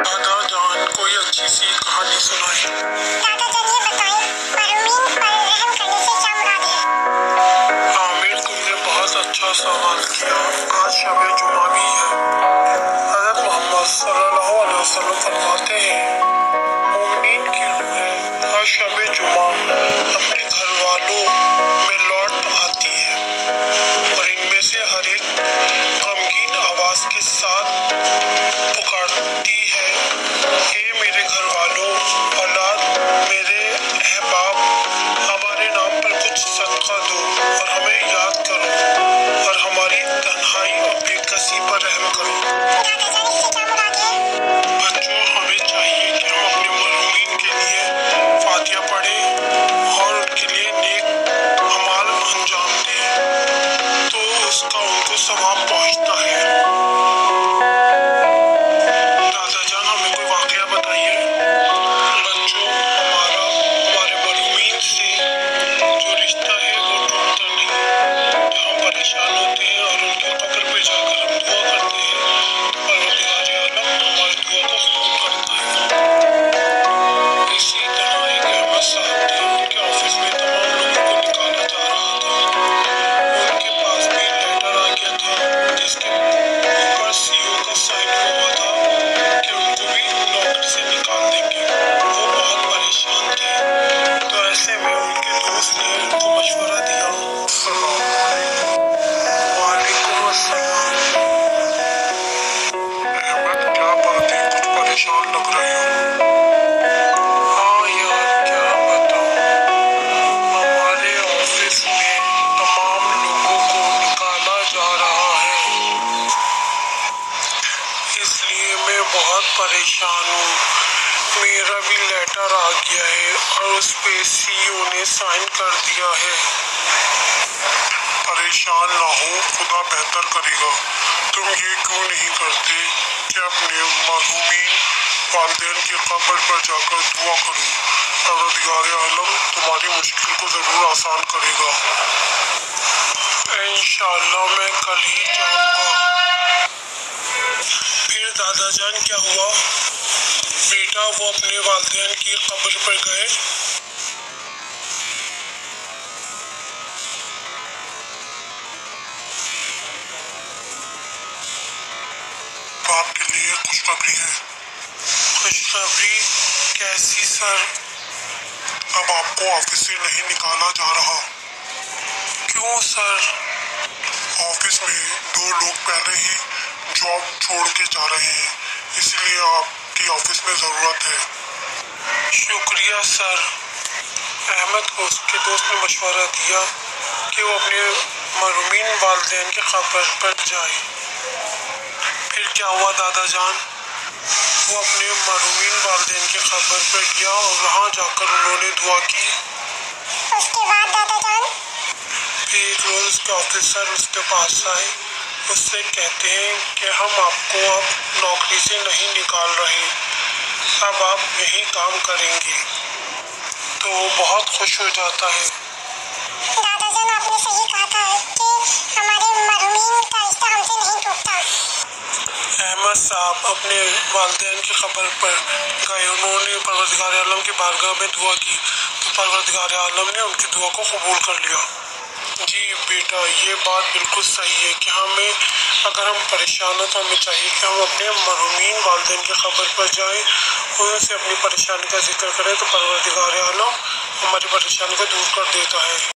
दादा जान कोई अच्छी सी कहानी सुनाए। दादा जान ये बताएं, मरहूमीन पर रहम करने से क्या मुराद है? आमिर, तुमने बहुत अच्छा सवाल किया। आज शब जुमा भी है। हज़रत मोहम्मद सल्लल्लाहु अलैहि वसल्लम फरमाते हैं, मोमिनीन की रूहें हर शब जुमा अपने घर वालों में लौट आती है और इनमें से हर एक गमगीन आवाज के साथ पुकारती है, हे मेरे घर वालों, औलाद, मेरे अहबाब, हमारे नाम पर कुछ सदका दो और हमें याद करो और हमारी तन्हाई और बेकसी पर रहम करो। दादा जान इससे क्या मुराद है? बच्चों, हमें चाहिए कि हम अपने मरहूमीन के लिए फातिहा पढ़ें और उनके लिए नेक अमाल अंजाम दें, तो उसका उनको सवाब पहुंचता है। दादा जान, हमें कोई वाकया बताइए। बच्चों, हमारे मरहूमीन से जो रिश्ता है वो टूटता नहीं। जब हम परेशान होते हैं और उनके कब्र पे जाकर हम दुआ करते हैं तो परवरदिगार आलम हमारी दुआ को कबूल करता है। इसी तरह एक अहमद साहब थे, उनके ऑफिस में तमाम लोगों को निकाला जा रहा था। उनके पास भी लेटर आ गया था जिसके ऊपर सीईओ का साइन हुआ था कि उनको भी नौकरी से निकाल देंगे। वो बहुत परेशान थे, तो ऐसे में उनके दोस्त ने उनको मशवरा दिया। वालेकुम अस्सलाम। अहमद, क्या बात है, कुछ परेशान लग रहे हो? हाँ यार, क्या बताऊं, हमारे ऑफिस में तमाम लोगों को निकाला जा रहा है, इसलिए मैं बहुत परेशान हूँ। मेरा भी लेटर आ गया है और उस पे सीईओ ने साइन कर दिया है। परेशान ना हो, खुदा बेहतर करेगा। तुम ये क्यों नहीं करते कि अपने मरहूमीन वालिदैन की कब्र पर जाकर दुआ करो, परवरदिगार आलम तुम्हारी मुश्किल को ज़रूर आसान करेगा। इंशाअल्लाह मैं कल ही जाऊँगा। फिर दादा जान क्या हुआ? बेटा, वो अपने वालिदैन की कब्र पर गए। आपके लिए खुशखबरी है। खुशखबरी कैसी सर? अब आपको ऑफिस से नहीं निकाला जा रहा। क्यों सर? ऑफिस में 2 लोग पहले ही जॉब छोड़ के जा रहे हैं, इसलिए आपकी ऑफिस में ज़रूरत है। शुक्रिया सर। अहमद को उसके दोस्त ने मशवरा दिया कि वो अपने मरहूमीन वालिदैन के कब्र पर जाए। फिर क्या हुआ दादा जान? वो अपने मरहूमीन वालिदैन के कब्र पर गया और वहाँ जाकर उन्होंने दुआ की। उसके बाद दादा जान? फिर एक रोज उसके ऑफिसर उसके पास आए, उससे कहते हैं कि हम आपको अब नौकरी से नहीं निकाल रहे, अब आप यही काम करेंगे। तो वो बहुत खुश हो जाता है। दादा जान, आपने सही कहा था कि हमारे मरहूमीन का रिश्ता हमसे नहीं टूटता। अहमद साहब अपने वालिदैन की कब्र पर गए, उन्होंने परवरदिगार आलम की बारगाह में दुआ की, तो परवरदिगार आलम ने उनकी दुआ को कबूल कर लिया। जी बेटा, ये बात बिल्कुल सही है कि हमें, अगर हम परेशान हैं तो हमें चाहिए कि हम अपने मरहूमीन वालिदैन की कब्र पर जाएं और उनसे अपनी परेशानी का जिक्र करें, तो परवरदिगार आलम हमारी परेशानी को दूर कर देता है।